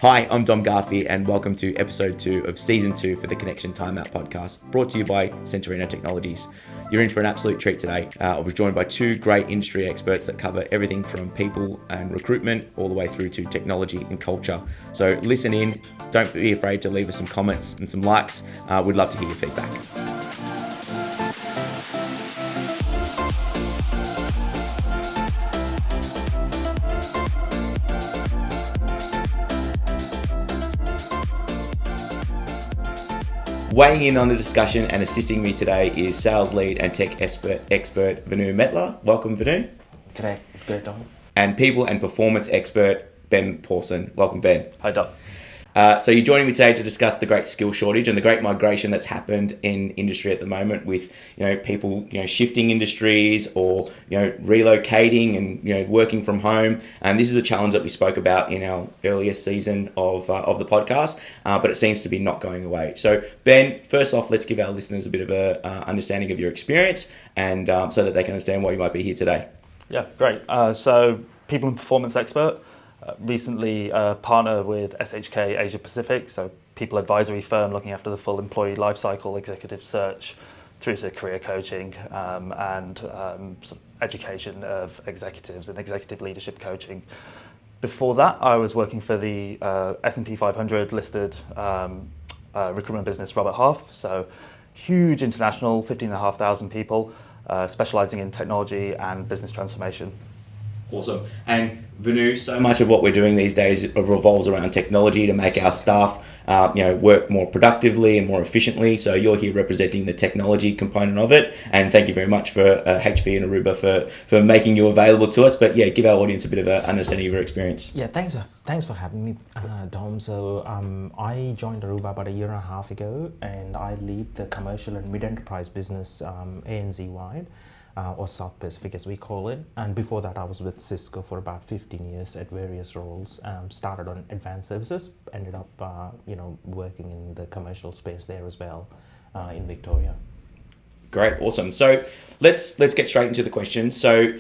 Hi, I'm Dom Garfi, and welcome to episode 2 of season 2 for the Connection Timeout podcast, brought to you by Centurino Technologies. You're in for an absolute treat today. I was joined by two great industry experts that cover everything from people and recruitment all the way through to technology and culture. So listen in, don't be afraid to leave us some comments and some likes. We'd love to hear your feedback. Weighing in on the discussion and assisting me today is sales lead and tech expert Venu Metler. Welcome, Venu. G'day, good, Dom. And people and performance expert Ben Pawson. Welcome, Ben. Hi, Dom. So you're joining me today to discuss the great skill shortage and the great migration that's happened in industry at the moment with, people, shifting industries or, relocating and, working from home. And this is a challenge that we spoke about in our earlier season of the podcast, but it seems to be not going away. So Ben, first off, let's give our listeners a bit of a understanding of your experience and so that they can understand why you might be here today. Yeah, great. So people and performance expert. Recently partner with SHK Asia Pacific, so people advisory firm looking after the full employee lifecycle, executive search through to career coaching and sort of education of executives and executive leadership coaching. Before that, I was working for the S&P 500 listed recruitment business Robert Half, so huge international, 15,500 people, specialising in technology and business transformation. Awesome. And Venu, so much of what we're doing these days revolves around technology to make our staff, work more productively and more efficiently. So you're here representing the technology component of it. And thank you very much for HB and Aruba for making you available to us. But yeah, give our audience a bit of an understanding of your experience. Yeah, thanks for having me, Dom. So I joined Aruba about a year and a half ago, and I lead the commercial and mid-enterprise business ANZ-wide. Or South Pacific as we call it. And before that I was with Cisco for about 15 years at various roles. Started on advanced services, ended up working in the commercial space there as well in Victoria. Great, awesome. So let's get straight into the question. So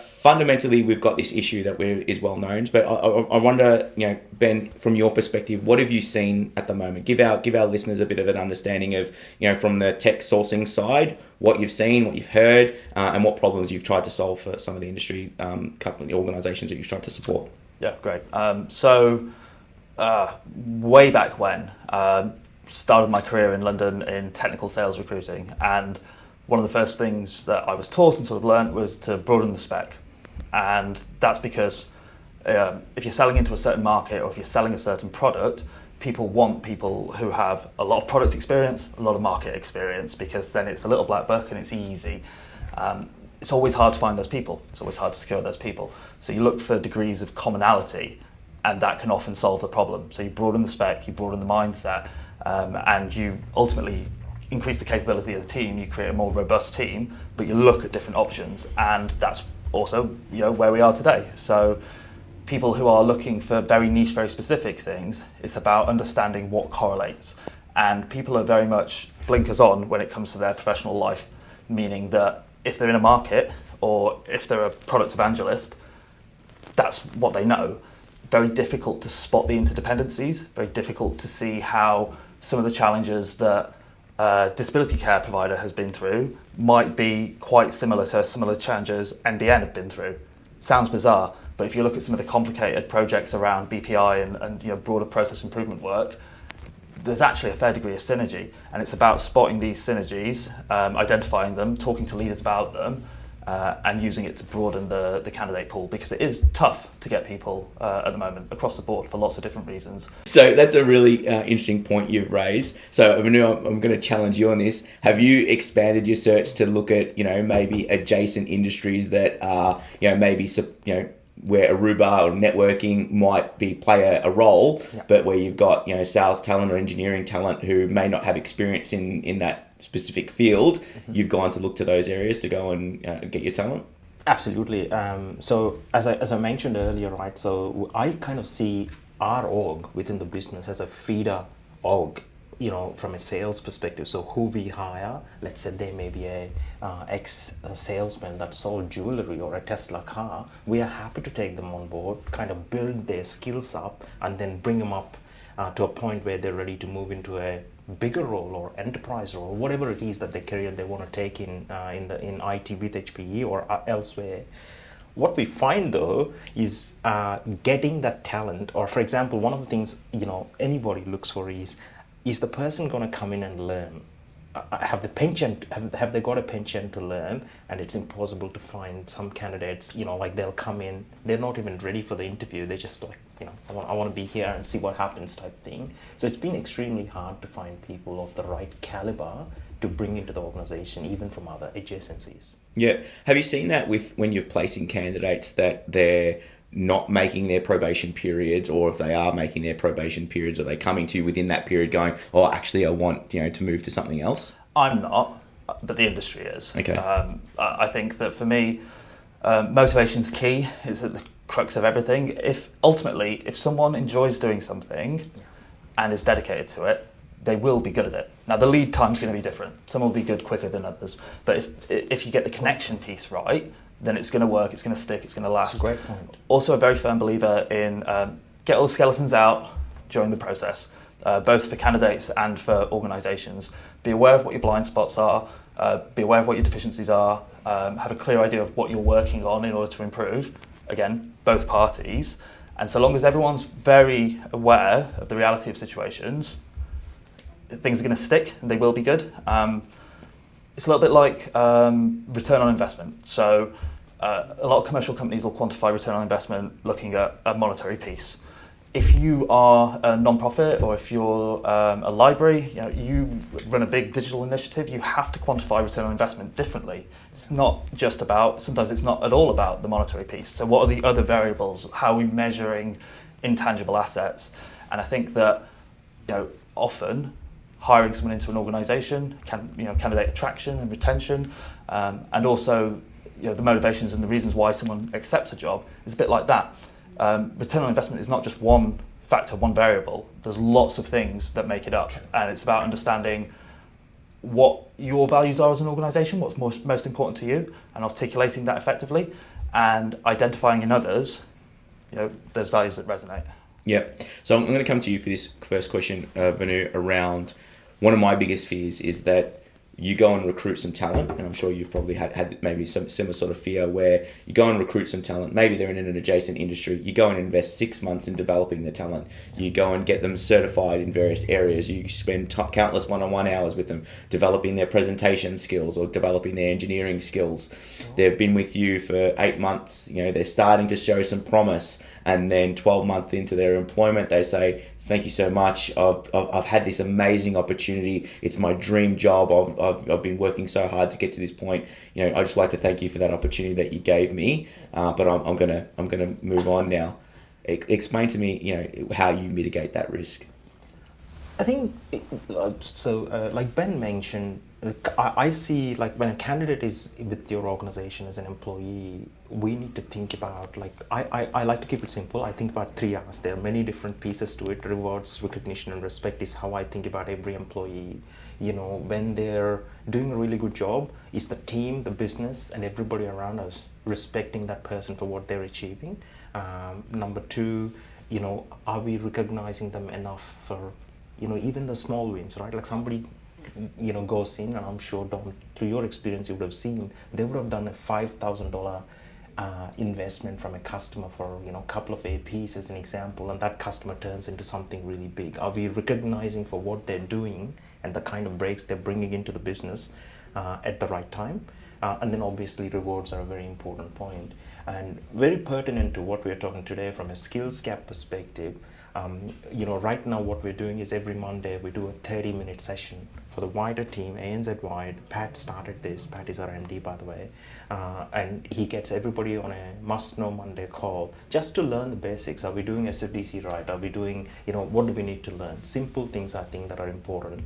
fundamentally we've got this issue that is well known, but I wonder, Ben, from your perspective, what have you seen at the moment? Give our listeners a bit of an understanding of, from the tech sourcing side, what you've seen, what you've heard, and what problems you've tried to solve for some of the industry company organisations that you've tried to support. Yeah, great. Way back when, started my career in London in technical sales recruiting, and one of the first things that I was taught and sort of learned was to broaden the spec. And that's because if you're selling into a certain market or if you're selling a certain product, people want people who have a lot of product experience, a lot of market experience, because then it's a little black book and it's easy. It's always hard to find those people. It's always hard to secure those people. So you look for degrees of commonality, and that can often solve the problem. So you broaden the spec, you broaden the mindset, and you ultimately increase the capability of the team, you create a more robust team, but you look at different options, and that's also where we are today. So people who are looking for very niche, very specific things, it's about understanding what correlates. And people are very much blinkers on when it comes to their professional life, meaning that if they're in a market or if they're a product evangelist, that's what they know. Very difficult to spot the interdependencies, very difficult to see how some of the challenges that disability care provider has been through might be quite similar to some of the challenges NBN have been through. Sounds bizarre, but if you look at some of the complicated projects around BPI and broader process improvement work, there's actually a fair degree of synergy, and it's about spotting these synergies, identifying them, talking to leaders about them, and using it to broaden the candidate pool, because it is tough to get people at the moment across the board for lots of different reasons. So that's a really interesting point you've raised. So I'm going to challenge you on this. Have you expanded your search to look at, maybe adjacent industries that are, maybe, where Aruba or networking might play a role, yeah, but where you've got, sales talent or engineering talent who may not have experience in that specific field, mm-hmm, you've gone to look to those areas to go and get your talent? Absolutely. So as I mentioned earlier, right, so I kind of see our org within the business as a feeder org from a sales perspective, so who we hire, let's say they may be a salesman that sold jewelry or a Tesla car, we are happy to take them on board, kind of build their skills up, and then bring them up to a point where they're ready to move into a bigger role or enterprise role, whatever it is that their career they want to take in IT with HPE or elsewhere. What we find though is getting that talent, or for example, one of the things anybody looks for is the person going to come in and learn? Have they got a penchant to learn? And it's impossible to find some candidates, like they'll come in, they're not even ready for the interview. They're just like, I want to be here and see what happens type thing. So it's been extremely hard to find people of the right caliber to bring into the organization, even from other adjacencies. Yeah. Have you seen that with when you're placing candidates that they're not making their probation periods, or if they are making their probation periods, are they coming to you within that period going, oh, actually I want to move to something else? I'm not, but the industry is. Okay. I think that for me, motivation's key. Is at the crux of everything. If someone enjoys doing something and is dedicated to it, they will be good at it. Now the lead time's going to be different. Some will be good quicker than others, but if you get the connection piece right, then it's going to work, it's going to stick, it's going to last. That's a great point. Also a very firm believer in get all the skeletons out during the process, both for candidates and for organisations. Be aware of what your blind spots are, be aware of what your deficiencies are, have a clear idea of what you're working on in order to improve. Again, both parties. And so long as everyone's very aware of the reality of situations, things are going to stick and they will be good. It's a little bit like return on investment. So a lot of commercial companies will quantify return on investment looking at a monetary piece. If you are a non-profit or if you're a library, you run a big digital initiative, you have to quantify return on investment differently. It's not just about, sometimes it's not at all about the monetary piece. So what are the other variables? How are we measuring intangible assets? And I think that often hiring someone into an organisation, candidate attraction and retention, and also the motivations and the reasons why someone accepts a job is a bit like that. Return on investment is not just one factor, one variable. There's lots of things that make it up, and it's about understanding what your values are as an organisation, what's most important to you, and articulating that effectively, and identifying in others, those values that resonate. Yeah. So I'm going to come to you for this first question, Vanu, around one of my biggest fears is that you go and recruit some talent, and I'm sure you've probably had maybe some similar sort of fear where you go and recruit some talent, maybe they're in an adjacent industry, you go and invest 6 months in developing the talent, you go and get them certified in various areas, you spend countless one-on-one hours with them developing their presentation skills or developing their engineering skills. They've been with you for 8 months, they're starting to show some promise, and then 12 months into their employment they say, thank you so much. I've had this amazing opportunity. It's my dream job. I've been working so hard to get to this point. I just like to thank you for that opportunity that you gave me. But I'm gonna move on now. Explain to me, how you mitigate that risk. I think like Ben mentioned, I see when a candidate is with your organization as an employee, we need to think about I like to keep it simple. I think about 3 R's. There are many different pieces to it. Rewards, recognition, and respect is how I think about every employee. When they're doing a really good job, is the team, the business, and everybody around us respecting that person for what they're achieving. Number 2, are we recognizing them enough for even the small wins, right? Like somebody goes in, and I'm sure, Dom, through your experience, you would have seen they would have done a $5,000 investment from a customer for a couple of APs as an example, and that customer turns into something really big. Are we recognizing for what they're doing and the kind of breaks they're bringing into the business at the right time? And then obviously rewards are a very important point, and very pertinent to what we're talking today from a skills gap perspective. Right now what we're doing is every Monday we do a 30-minute session for the wider team, ANZ wide. Pat started this. Pat is our MD, by the way, and he gets everybody on a must-know Monday call just to learn the basics. Are we doing SFDC right? Are we doing, what do we need to learn? Simple things I think that are important.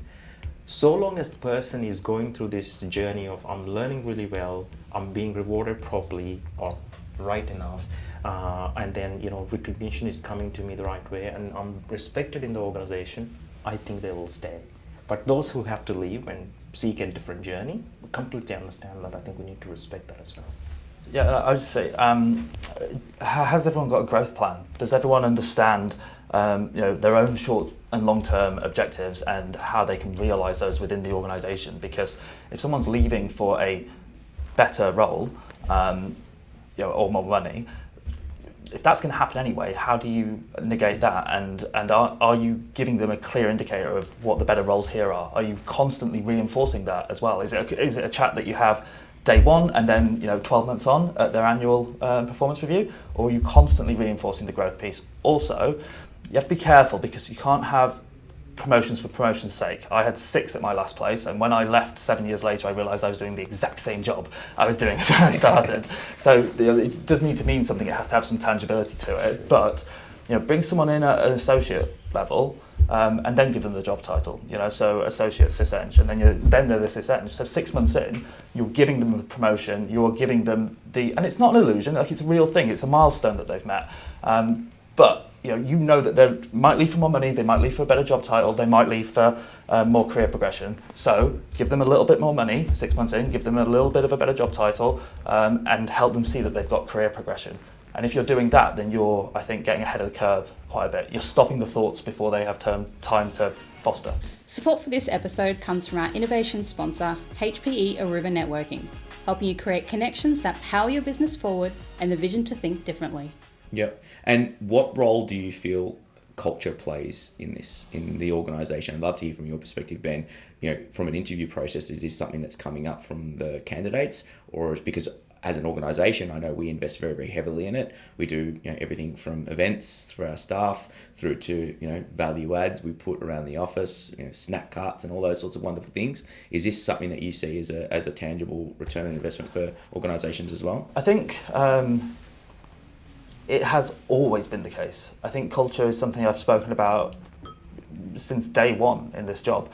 So long as the person is going through this journey of I'm learning really well, I'm being rewarded properly or right enough, and then recognition is coming to me the right way, and I'm respected in the organization, I think they will stay. But those who have to leave and seek a different journey, completely understand that. I think we need to respect that as well. Yeah, I would say, has everyone got a growth plan? Does everyone understand their own short and long-term objectives and how they can realise those within the organisation? Because if someone's leaving for a better role, or more money, if that's going to happen anyway, how do you negate that? And are you giving them a clear indicator of what the better roles here are? Are you constantly reinforcing that as well? Is it a chat that you have day one and then 12 months on at their annual performance review, or are you constantly reinforcing the growth piece? Also, you have to be careful because you can't have promotions for promotion's sake. I had 6 at my last place, and when I left 7 years later, I realised I was doing the exact same job I was doing as when I started. So it does need to mean something. It has to have some tangibility to it. But bring someone in at an associate level, and then give them the job title. So associate syseng, and then they're the syseng. So 6 months in, you're giving them a promotion. You're giving them and it's not an illusion. Like, it's a real thing. It's a milestone that they've met. But that they might leave for more money, they might leave for a better job title, they might leave for more career progression. So give them a little bit more money 6 months in, give them a little bit of a better job title, and help them see that they've got career progression. And if you're doing that, then you're, I think, getting ahead of the curve quite a bit. You're stopping the thoughts before they have time to foster. Support for this episode comes from our innovation sponsor, HPE Aruba Networking, helping you create connections that power your business forward and the vision to think differently. Yep. And what role do you feel culture plays in the organisation? I'd love to hear from your perspective, Ben. From an interview process, is this something that's coming up from the candidates, or is because as an organisation, I know we invest very, very heavily in it. We do everything from events for our staff through to value adds we put around the office, snack carts and all those sorts of wonderful things. Is this something that you see as a tangible return on investment for organisations as well? I think it has always been the case. I think culture is something I've spoken about since day one in this job.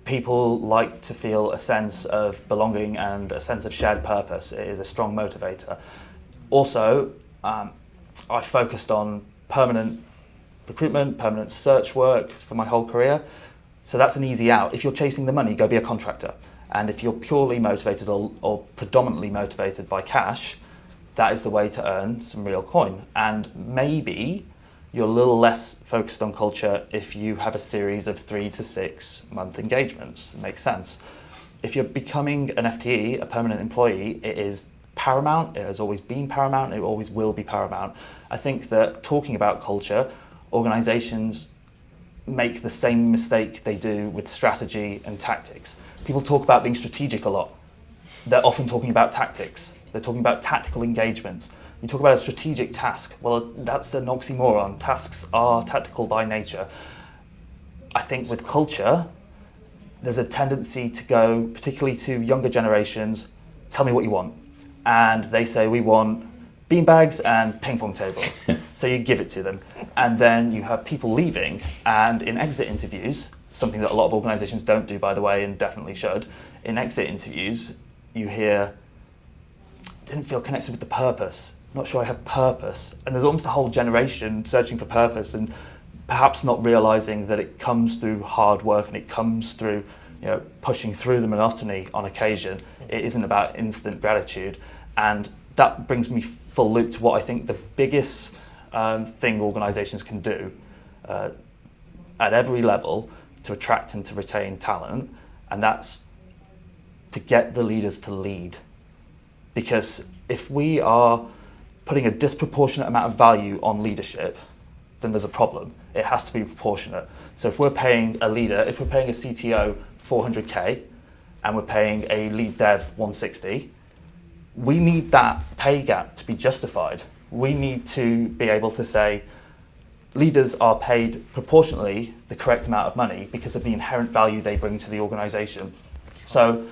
People like to feel a sense of belonging and a sense of shared purpose. It is a strong motivator. Also, I focused on permanent recruitment, permanent search work for my whole career. So that's an easy out. If you're chasing the money, go be a contractor. And if you're purely motivated or predominantly motivated by cash, that is the way to earn some real coin. And maybe you're a little less focused on culture if you have a series of 3 to 6 month engagements. It makes sense. If you're becoming an FTE, a permanent employee, it is paramount. It has always been paramount. It always will be paramount. I think that talking about culture, organizations make the same mistake they do with strategy and tactics. People talk about being strategic a lot. They're often talking about tactics. They're talking about tactical engagements. You talk about a strategic task. Well, that's an oxymoron. Tasks are tactical by nature. I think with culture, there's a tendency to go, particularly to younger generations, tell me what you want. And they say, we want beanbags and ping pong tables. So you give it to them. And then you have people leaving, and in exit interviews, something that a lot of organizations don't do, by the way, and definitely should, in exit interviews, you hear, didn't feel connected with the purpose, not sure I have purpose. And there's almost a whole generation searching for purpose and perhaps not realizing that it comes through hard work and it comes through pushing through the monotony on occasion. It isn't about instant gratitude. And that brings me full loop to what I think the biggest thing organizations can do at every level to attract and to retain talent, and that's to get the leaders to lead. Because if we are putting a disproportionate amount of value on leadership, then there's a problem. It has to be proportionate. So if we're paying a leader, if we're paying a CTO 400k and we're paying a lead dev 160, we need that pay gap to be justified. We need to be able to say leaders are paid proportionately the correct amount of money because of the inherent value they bring to the organization. So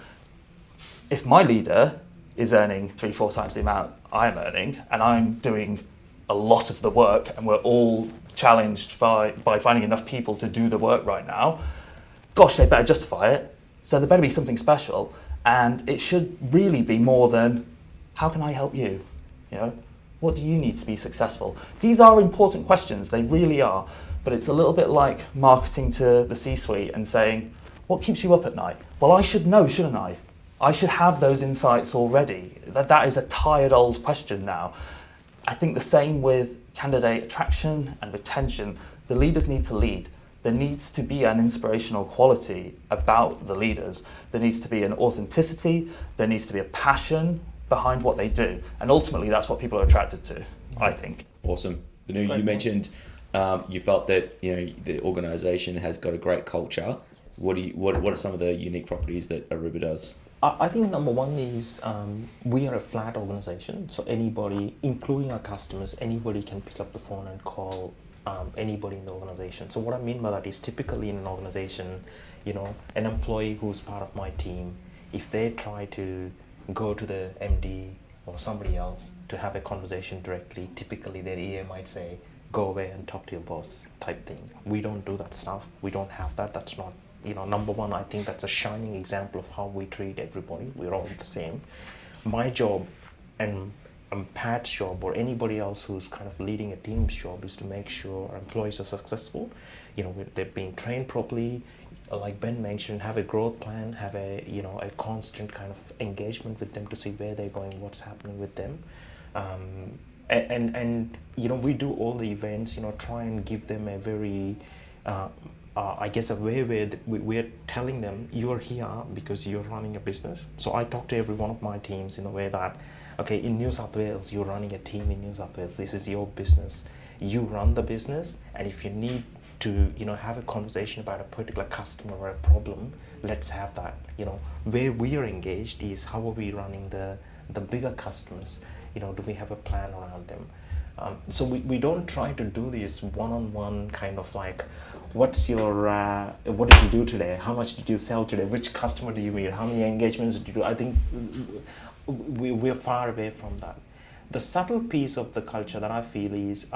if my leader is earning 3-4 times the amount I'm earning, and I'm doing a lot of the work, and we're all challenged by finding enough people to do the work right now, gosh, they better justify it. So there better be something special, and it should really be more than, how can I help you? What do you need to be successful? These are important questions, they really are, but it's a little bit like marketing to the C-suite and saying, what keeps you up at night? Well, I should know, shouldn't I? I should have those insights already. That is a tired old question now. I think the same with candidate attraction and retention. The leaders need to lead. There needs to be an inspirational quality about the leaders. There needs to be an authenticity. There needs to be a passion behind what they do. And ultimately, that's what people are attracted to, I think. Awesome. You mentioned you felt that the organisation has got a great culture. Yes. What are some of the unique properties that Aruba does? I think number one is we are a flat organization, so anybody, including our customers, anybody can pick up the phone and call anybody in the organization. So what I mean by that is typically in an organization, an employee who's part of my team, if they try to go to the MD or somebody else to have a conversation directly, typically their EA might say, go away and talk to your boss type thing. We don't do that stuff. We don't have that. That's not, number one, I think that's a shining example of how we treat everybody. We're all the same. My job and Pat's job or anybody else who's kind of leading a team's job is to make sure our employees are successful. They're being trained properly. Like Ben mentioned, have a growth plan, have a constant kind of engagement with them to see where they're going, what's happening with them. And we do all the events, try and give them a very, I guess a way where we're telling them you're here because you're running a business. So I talk to every one of my teams in a way that, okay, in New South Wales, you're running a team in New South Wales, this is your business. You run the business, and if you need to, have a conversation about a particular customer or a problem, let's have that. Where we are engaged is how are we running the bigger customers? Do we have a plan around them? So we don't try to do this one-on-one kind of like, what's your, what did you do today? How much did you sell today? Which customer do you meet? How many engagements did you do? I think we're far away from that. The subtle piece of the culture that I feel is,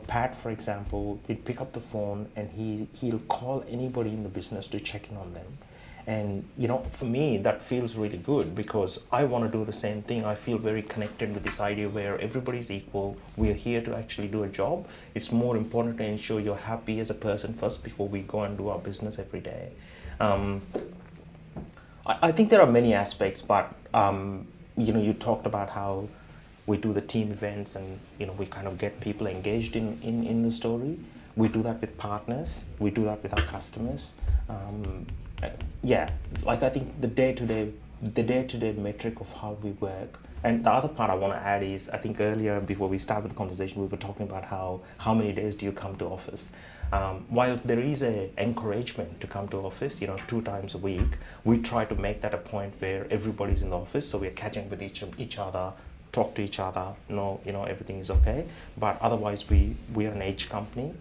Pat, for example, he'd pick up the phone and he'll call anybody in the business to check in on them. And, for me, that feels really good because I want to do the same thing. I feel very connected with this idea where everybody's equal. We're here to actually do a job. It's more important to ensure you're happy as a person first before we go and do our business every day. I think there are many aspects, but, you talked about how we do the team events and, we kind of get people engaged in the story. We do that with partners. We do that with our customers. I think the day-to-day metric of how we work. And the other part I want to add is, I think earlier before we started the conversation, we were talking about how many days do you come to office. While there is a encouragement to come to office, 2 times a week, we try to make that a point where everybody's in the office, so we're catching with each other, talk to each other, know, everything is okay. But otherwise, we are an age company.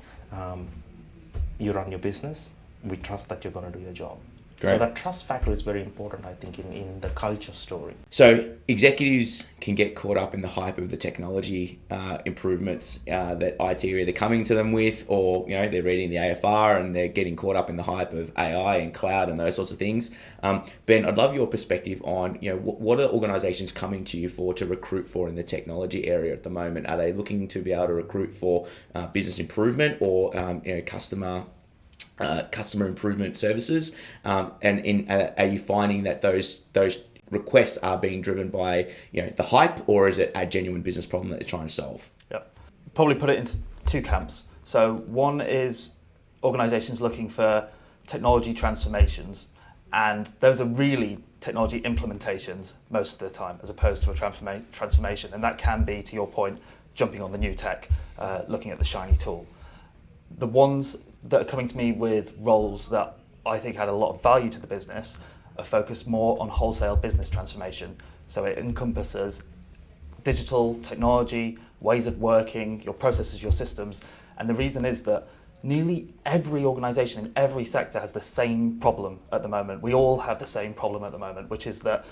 You run your business. We trust that you're going to do your job. Great. So that trust factor is very important, I think, in the culture story. So executives can get caught up in the hype of the technology improvements that IT are either coming to them with, or they're reading the AFR and they're getting caught up in the hype of AI and cloud and those sorts of things. Ben, I'd love your perspective on what are organisations coming to you for to recruit for in the technology area at the moment? Are they looking to be able to recruit for business improvement or customer improvement services, are you finding that those requests are being driven by the hype, or is it a genuine business problem that they're trying to solve? Yeah, probably put it into 2 camps. So one is organisations looking for technology transformations, and those are really technology implementations most of the time, as opposed to a transformation, and that can be, to your point, jumping on the new tech, looking at the shiny tool. The ones that are coming to me with roles that I think had a lot of value to the business are focused more on wholesale business transformation. So it encompasses digital technology, ways of working, your processes, your systems. And the reason is that nearly every organisation in every sector has the same problem at the moment. We all have the same problem at the moment, which is that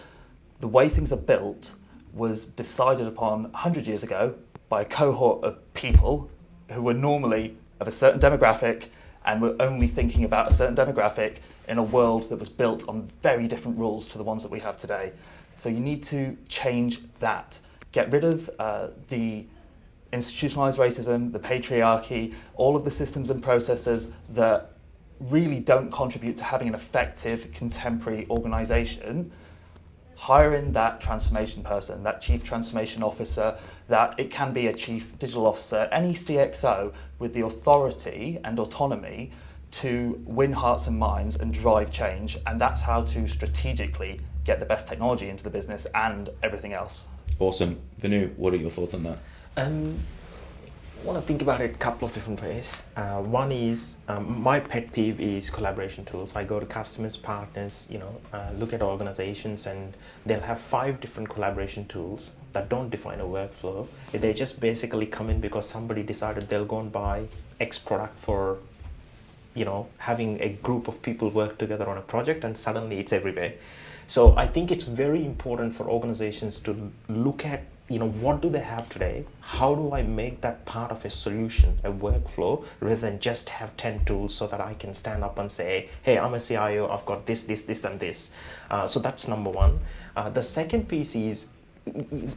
the way things are built was decided upon 100 years ago by a cohort of people who were normally of a certain demographic and were only thinking about a certain demographic in a world that was built on very different rules to the ones that we have today. So you need to change that. Get rid of the institutionalized racism, the patriarchy, all of the systems and processes that really don't contribute to having an effective contemporary organization, hiring that transformation person, that chief transformation officer, that it can be a chief digital officer, any CXO with the authority and autonomy to win hearts and minds and drive change. And that's how to strategically get the best technology into the business and everything else. Awesome. Venu, what are your thoughts on that? I want to think about it a couple of different ways. One is my pet peeve is collaboration tools. I go to customers, partners, look at organizations, and they'll have 5 different collaboration tools that don't define a workflow. They just basically come in because somebody decided they'll go and buy X product for, having a group of people work together on a project, and suddenly it's everywhere. So I think it's very important for organizations to look at, what do they have today? How do I make that part of a solution, a workflow, rather than just have 10 tools so that I can stand up and say, hey, I'm a CIO, I've got this, and this. So that's number one. The second piece is,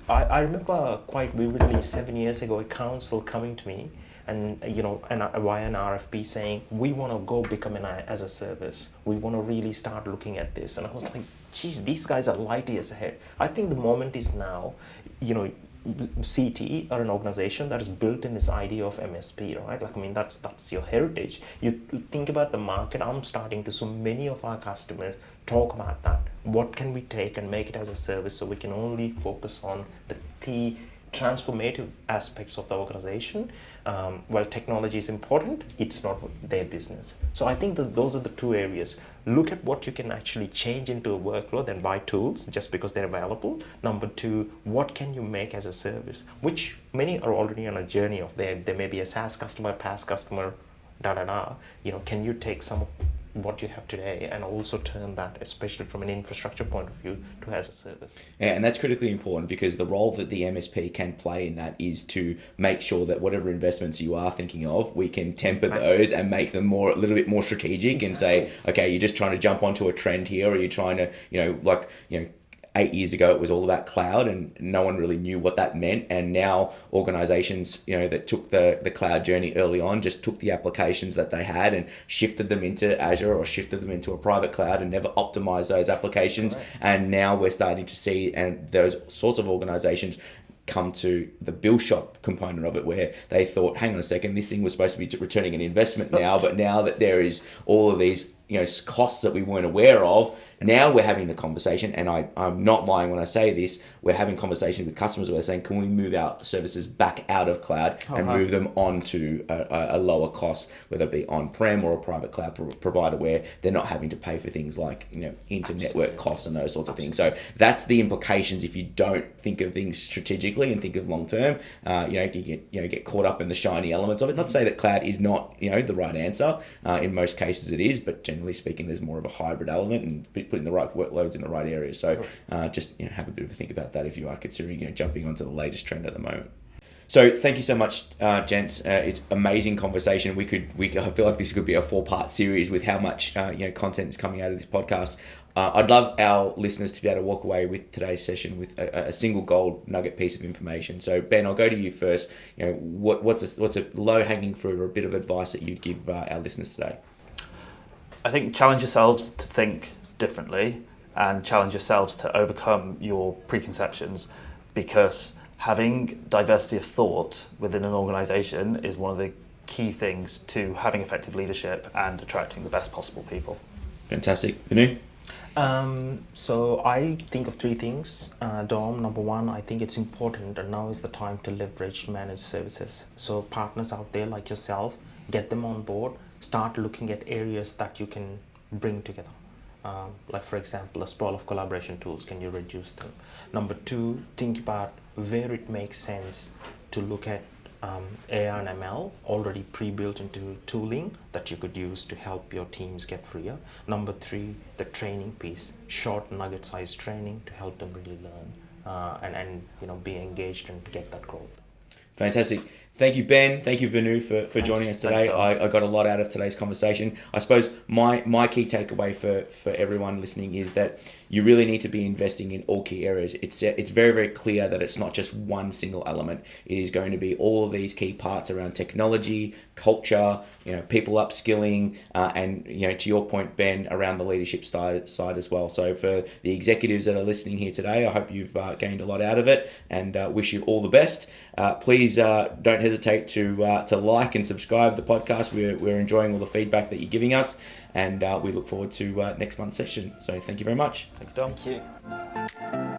I remember quite vividly 7 years ago, a council coming to me and via an RFP saying, we want to go become an as a service. We want to really start looking at this. And I was like, geez, these guys are light years ahead. I think the moment is now. CT or an organization that is built in this idea of MSP, right? That's your heritage. You think about the market. I'm starting to, so many of our customers talk about that. What can we take and make it as a service so we can only focus on the key transformative aspects of the organization? While technology is important, it's not their business. So I think that those are the 2 areas. Look at what you can actually change into a workflow, then buy tools just because they're available. Number 2, what can you make as a service? Which many are already on a journey of there may be a SaaS customer, PaaS customer, Can you take some of what you have today and also turn that, especially from an infrastructure point of view, to as a service? Yeah, and that's critically important, because the role that the MSP can play in that is to make sure that whatever investments you are thinking of, we can temper those and make them a little bit more strategic. Exactly. And say, okay, you're just trying to jump onto a trend here, or you're trying to, 8 years ago, it was all about cloud and no one really knew what that meant. And now organizations, that took the cloud journey early on, just took the applications that they had and shifted them into Azure or shifted them into a private cloud and never optimized those applications. Right. And now we're starting to see, and those sorts of organizations come to the bill shock component of it, where they thought, hang on a second, this thing was supposed to be returning an investment now, but now that there is all of these costs that we weren't aware of, now we're having the conversation, and I'm not lying when I say this, we're having conversations with customers where they're saying, can we move our services back out of cloud and move them onto a lower cost, whether it be on-prem or a private cloud provider, where they're not having to pay for things like inter-network costs and those sorts of things. So that's the implications if you don't think of things strategically and think of long-term. You get caught up in the shiny elements of it. Not to say that cloud is not the right answer. In most cases it is, but generally speaking, there's more of a hybrid element and putting the right workloads in the right areas. So just have a bit of a think about that if you are considering jumping onto the latest trend at the moment. So thank you so much, gents. It's amazing conversation. I feel like this could be a 4-part series with how much content is coming out of this podcast. I'd love our listeners to be able to walk away with today's session with a single gold nugget piece of information. So Ben, I'll go to you first. What's a low hanging fruit or a bit of advice that you'd give our listeners today? I think challenge yourselves to think differently and challenge yourselves to overcome your preconceptions, because having diversity of thought within an organisation is one of the key things to having effective leadership and attracting the best possible people. Fantastic. Vinu? So I think of 3 things, Dom. Number 1, I think it's important, and now is the time to leverage managed services. So partners out there like yourself, get them on board. Start looking at areas that you can bring together. Like, for example, a sprawl of collaboration tools, can you reduce them? Number 2, think about where it makes sense to look at AI and ML already pre-built into tooling that you could use to help your teams get freer. Number 3, the training piece, short nugget-sized training to help them really learn and be engaged and get that growth. Fantastic. Thank you, Ben. Thank you, Vanu, for joining us today. I got a lot out of today's conversation. I suppose my key takeaway for everyone listening is that you really need to be investing in all key areas. It's very, very clear that it's not just one single element. It is going to be all of these key parts around technology, culture, people upskilling, and to your point, Ben, around the leadership side as well. So for the executives that are listening here today, I hope you've gained a lot out of it, and wish you all the best. Please don't hesitate to like and subscribe to the podcast. We're enjoying all the feedback that you're giving us, and we look forward to next month's session. So thank you very much. Thank you, Dom. Thank you.